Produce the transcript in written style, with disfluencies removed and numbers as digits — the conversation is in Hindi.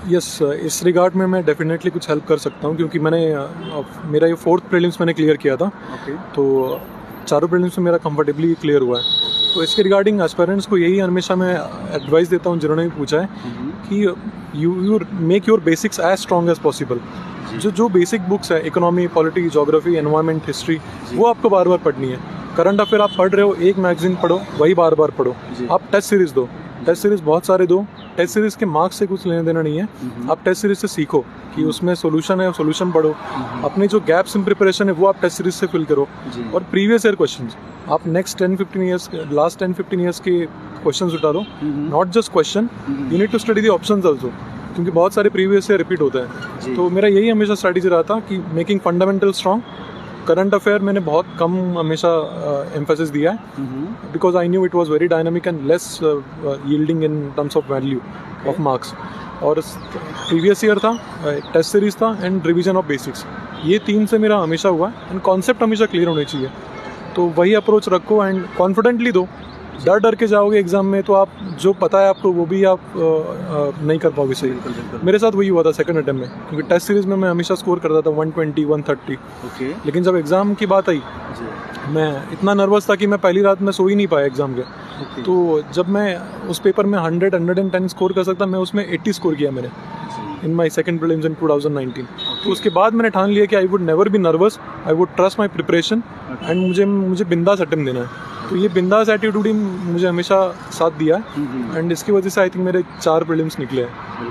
यस, इस रिगार्ड में मैं डेफिनेटली कुछ हेल्प कर सकता हूँ, क्योंकि मेरा ये 4th प्रीलिम्स मैंने क्लियर किया था। ओके। तो चारों प्रीलिम्स में मेरा कंफर्टेबली क्लियर हुआ है। तो इसके रिगार्डिंग एस्पिरेंट्स को यही हमेशा मैं एडवाइस देता हूँ, जिन्होंने भी पूछा है, कि you make your basics as strong as possible. जो बेसिक बुक्स है, economy, polity, geography, environment, history, वो आपको बार बार पढ़नी है। करंट अफेयर आप पढ़ रहे हो, एक मैगजीन पढ़ो, वही बार बार पढ़ो। आप टेस्ट सीरीज दो, टेस्ट सीरीज बहुत सारे दो। टेस्ट सीरीज के मार्क्स से कुछ लेना देना नहीं है। आप टेस्ट सीरीज से सीखो कि उसमें सोल्यूशन है, सोल्यूशन पढ़ो। अपने जो गैप्स इन प्रिपरेशन है वो आप टेस्ट सीरीज से फिल करो। और प्रीवियस ईयर क्वेश्चंस आप नेक्स्ट 10-15 ईयर्स, लास्ट 10-15 ईयर्स के क्वेश्चंस उठा लो। Not just question, you need to study the options also, क्योंकि बहुत सारे प्रीवियस ईयर रिपीट होते हैं। तो मेरा यही हमेशा स्ट्रैटेजी रहा था कि making fundamental strong. Current affair मैंने बहुत कम हमेशा एम्फेसिस दिया है, because I knew it was very dynamic and less yielding in terms of value of marks. और प्रीवियस ईयर था, टेस्ट सीरीज था एंड रिवीजन ऑफ बेसिक्स, ये 3 से मेरा हमेशा हुआ है। एंड कॉन्सेप्ट हमेशा क्लियर होने चाहिए, तो वही अप्रोच रखो एंड कॉन्फिडेंटली दो। डर के जाओगे एग्जाम में तो आप जो पता है आपको वो भी आप नहीं कर पाओगे सही। मेरे साथ वही हुआ था सेकंड अटेम्प्ट में, क्योंकि टेस्ट सीरीज में मैं हमेशा स्कोर करता था 120, 130। ओके। लेकिन जब एग्ज़ाम की बात आई, मैं इतना नर्वस था कि मैं पहली रात में सो ही नहीं पाया एग्ज़ाम के। तो जब मैं उस पेपर में 100-110 स्कोर कर सकता, मैं उसमें 80 स्कोर किया मैंने इन माई सेकंड प्रीलिम्स इन 2019। तो उसके बाद मैंने ठान लिया कि I would never be nervous, I would trust my preparation and मुझे बिंदास अटेम्प्ट देना है। तो ये बिंदास एटीट्यूड ही मुझे हमेशा साथ दिया है एंड इसकी वजह से आई थिंक मेरे 4 प्रीलिम्स निकले हैं।